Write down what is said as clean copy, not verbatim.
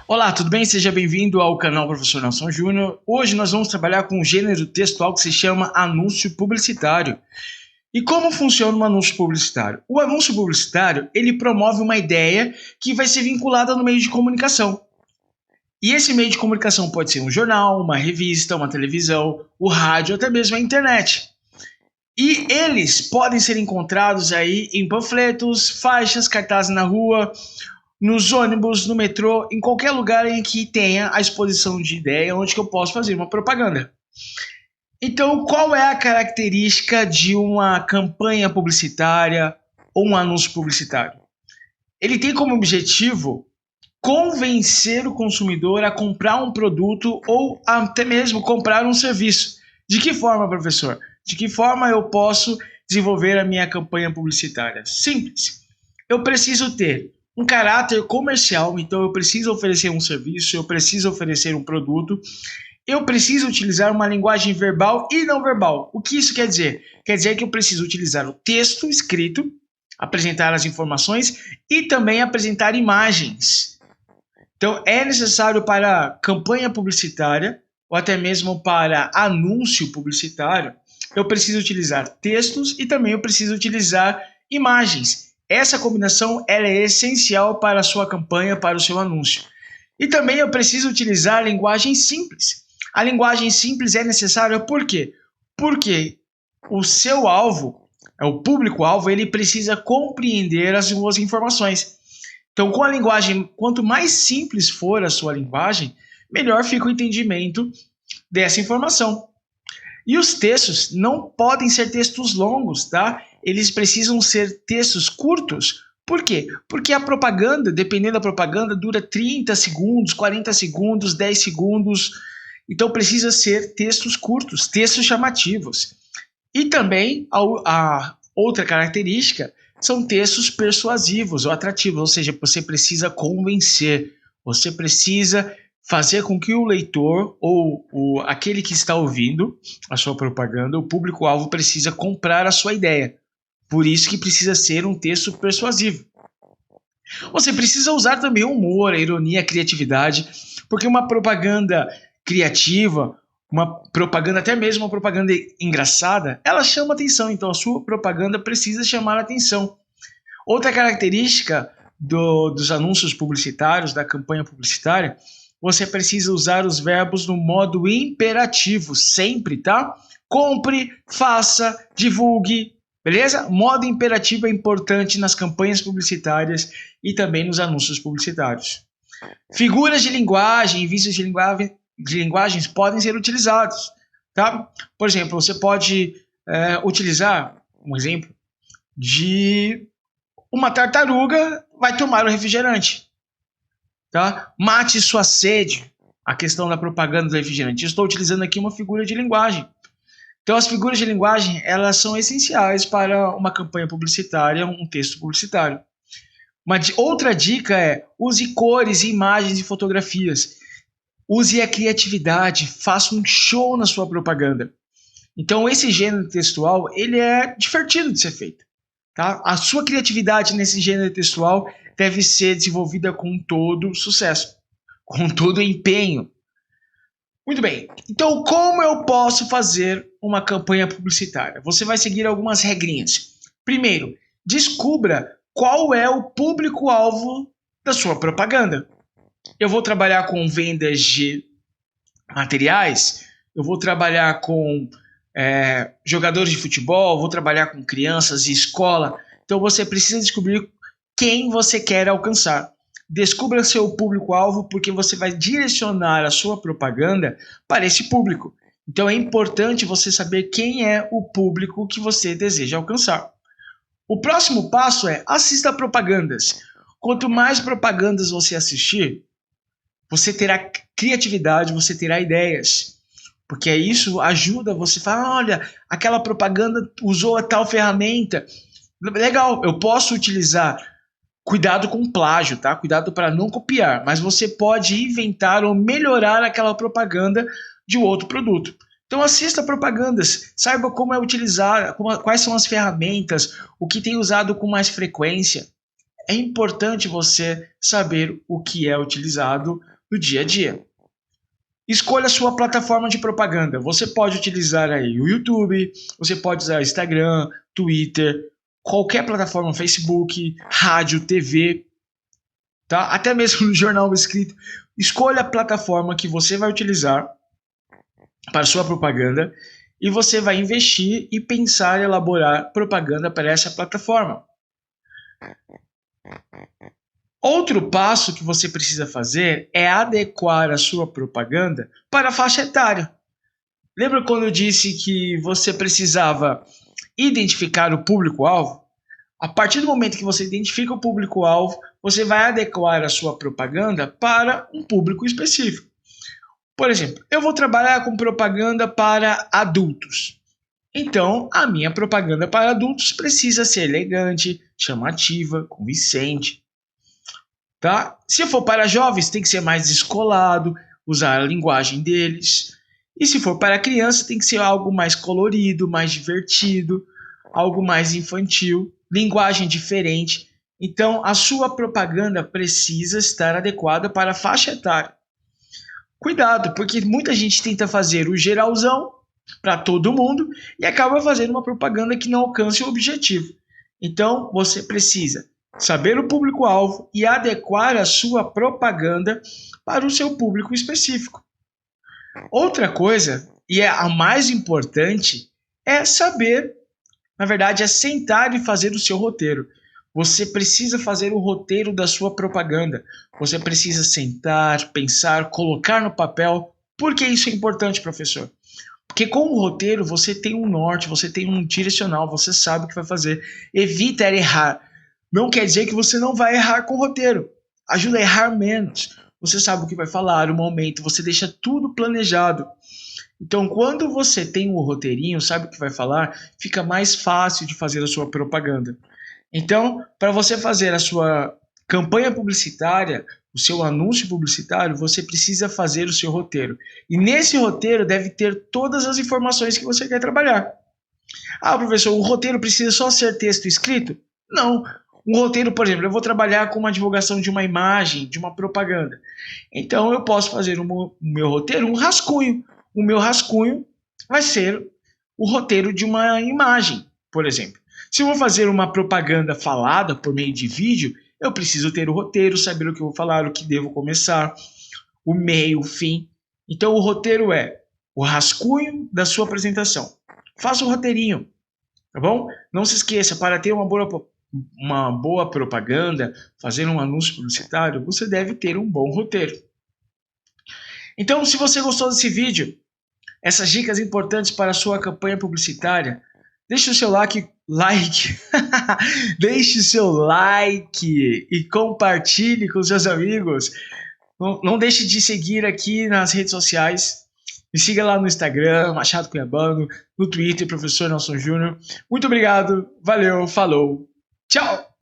Olá, tudo bem? Seja bem-vindo ao canal Professor Nelson Júnior. Hoje nós vamos trabalhar com um gênero textual que se chama anúncio publicitário. E como funciona um anúncio publicitário? O anúncio publicitário, ele promove uma ideia que vai ser vinculada no meio de comunicação. E esse meio de comunicação pode ser um jornal, uma revista, uma televisão, o rádio, até mesmo a internet. E eles podem ser encontrados aí em panfletos, faixas, cartazes na rua, nos ônibus, no metrô, em qualquer lugar em que tenha a exposição de ideia, onde que eu posso fazer uma propaganda. Então, qual é a característica de uma campanha publicitária ou um anúncio publicitário? Ele tem como objetivo convencer o consumidor a comprar um produto ou até mesmo comprar um serviço. De que forma, professor? De que forma eu posso desenvolver a minha campanha publicitária? Simples. Eu preciso ter um caráter comercial, então eu preciso oferecer um serviço, eu preciso oferecer um produto, eu preciso utilizar uma linguagem verbal e não verbal. O que isso quer dizer? Quer dizer que eu preciso utilizar o texto escrito, apresentar as informações e também apresentar imagens. Então é necessário para campanha publicitária ou até mesmo para anúncio publicitário, eu preciso utilizar textos e também eu preciso utilizar imagens. Essa combinação ela é essencial para a sua campanha, para o seu anúncio. E também eu preciso utilizar a linguagem simples. A linguagem simples é necessária por quê? Porque o seu alvo, o público-alvo, ele precisa compreender as suas informações. Então, com a linguagem, quanto mais simples for a sua linguagem, melhor fica o entendimento dessa informação. E os textos não podem ser textos longos, tá? Eles precisam ser textos curtos. Por quê? Porque a propaganda, dependendo da propaganda, dura 30 segundos, 40 segundos, 10 segundos. Então precisa ser textos curtos, textos chamativos. E também a outra característica são textos persuasivos ou atrativos, ou seja, você precisa convencer, você precisa fazer com que o leitor ou aquele que está ouvindo a sua propaganda, o público-alvo precisa comprar a sua ideia. Por isso que precisa ser um texto persuasivo. Você precisa usar também o humor, a ironia, a criatividade, porque uma propaganda criativa, uma propaganda, até mesmo uma propaganda engraçada, ela chama atenção, então a sua propaganda precisa chamar atenção. Outra característica dos anúncios publicitários, da campanha publicitária, você precisa usar os verbos no modo imperativo, sempre, tá? Compre, faça, divulgue, beleza? Modo imperativo é importante nas campanhas publicitárias e também nos anúncios publicitários. Figuras de linguagem e vícios de linguagens podem ser utilizados, tá? Por exemplo, você pode utilizar um exemplo de uma tartaruga vai tomar o refrigerante. Tá? Mate sua sede, a questão da propaganda do refrigerante. Eu estou utilizando aqui uma figura de linguagem. Então, as figuras de linguagem, elas são essenciais para uma campanha publicitária, um texto publicitário. Outra dica é, use cores, imagens e fotografias. Use a criatividade, faça um show na sua propaganda. Então, esse gênero textual, ele é divertido de ser feito. Tá? A sua criatividade nesse gênero textual deve ser desenvolvida com todo sucesso, com todo empenho. Muito bem, então como eu posso fazer uma campanha publicitária? Você vai seguir algumas regrinhas. Primeiro, descubra qual é o público-alvo da sua propaganda. Eu vou trabalhar com vendas de materiais, eu vou trabalhar com jogadores de futebol, vou trabalhar com crianças e escola. Então você precisa descobrir quem você quer alcançar. Descubra seu público-alvo porque você vai direcionar a sua propaganda para esse público. Então é importante você saber quem é o público que você deseja alcançar. O próximo passo é assista a propagandas. Quanto mais propagandas você assistir, você terá criatividade, você terá ideias. Porque isso ajuda você a falar, olha, aquela propaganda usou a tal ferramenta. Legal, eu posso utilizar. Cuidado com plágio, tá? Cuidado para não copiar, mas você pode inventar ou melhorar aquela propaganda de outro produto. Então assista propagandas, saiba como é utilizar, quais são as ferramentas, o que tem usado com mais frequência. É importante você saber o que é utilizado no dia a dia. Escolha a sua plataforma de propaganda. Você pode utilizar aí o YouTube, você pode usar Instagram, Twitter, qualquer plataforma, Facebook, rádio, TV, tá? Até mesmo no jornal escrito. Escolha a plataforma que você vai utilizar para sua propaganda e você vai investir e pensar em elaborar propaganda para essa plataforma. Outro passo que você precisa fazer é adequar a sua propaganda para a faixa etária. Lembra quando eu disse que você precisava identificar o público-alvo? A partir do momento que você identifica o público-alvo, você vai adequar a sua propaganda para um público específico. Por exemplo, eu vou trabalhar com propaganda para adultos. Então, a minha propaganda para adultos precisa ser elegante, chamativa, convincente. Tá? Se for para jovens, tem que ser mais descolado, usar a linguagem deles. E se for para criança, tem que ser algo mais colorido, mais divertido, algo mais infantil, linguagem diferente. Então, a sua propaganda precisa estar adequada para a faixa etária. Cuidado, porque muita gente tenta fazer o geralzão para todo mundo e acaba fazendo uma propaganda que não alcance o objetivo. Então, você precisa saber o público-alvo e adequar a sua propaganda para o seu público específico. Outra coisa, e é a mais importante, é saber, na verdade, é sentar e fazer o seu roteiro. Você precisa fazer o roteiro da sua propaganda. Você precisa sentar, pensar, colocar no papel. Por que isso é importante, professor? Porque com o roteiro você tem um norte, você tem um direcional, você sabe o que vai fazer. Evita errar. Não quer dizer que você não vai errar com o roteiro. Ajuda a errar menos. Você sabe o que vai falar, o momento, você deixa tudo planejado. Então, quando você tem um roteirinho, sabe o que vai falar, fica mais fácil de fazer a sua propaganda. Então, para você fazer a sua campanha publicitária, o seu anúncio publicitário, você precisa fazer o seu roteiro. E nesse roteiro deve ter todas as informações que você quer trabalhar. Ah, professor, o roteiro precisa só ser texto escrito? Não. Um roteiro, por exemplo, eu vou trabalhar com uma divulgação de uma imagem, de uma propaganda. Então, eu posso fazer o meu roteiro um rascunho. O meu rascunho vai ser o roteiro de uma imagem, por exemplo. Se eu vou fazer uma propaganda falada por meio de vídeo, eu preciso ter o roteiro, saber o que eu vou falar, o que devo começar, o meio, o fim. Então, o roteiro é o rascunho da sua apresentação. Faça o roteirinho, tá bom? Não se esqueça, para ter uma boa propaganda, fazer um anúncio publicitário, você deve ter um bom roteiro. Então, se você gostou desse vídeo, essas dicas importantes para a sua campanha publicitária, deixe o seu like, deixe o seu like e compartilhe com seus amigos. Não deixe de seguir aqui nas redes sociais. Me siga lá no Instagram, Machado Cuiabano, no Twitter, Professor Nelson Júnior. Muito obrigado, valeu, falou, tchau!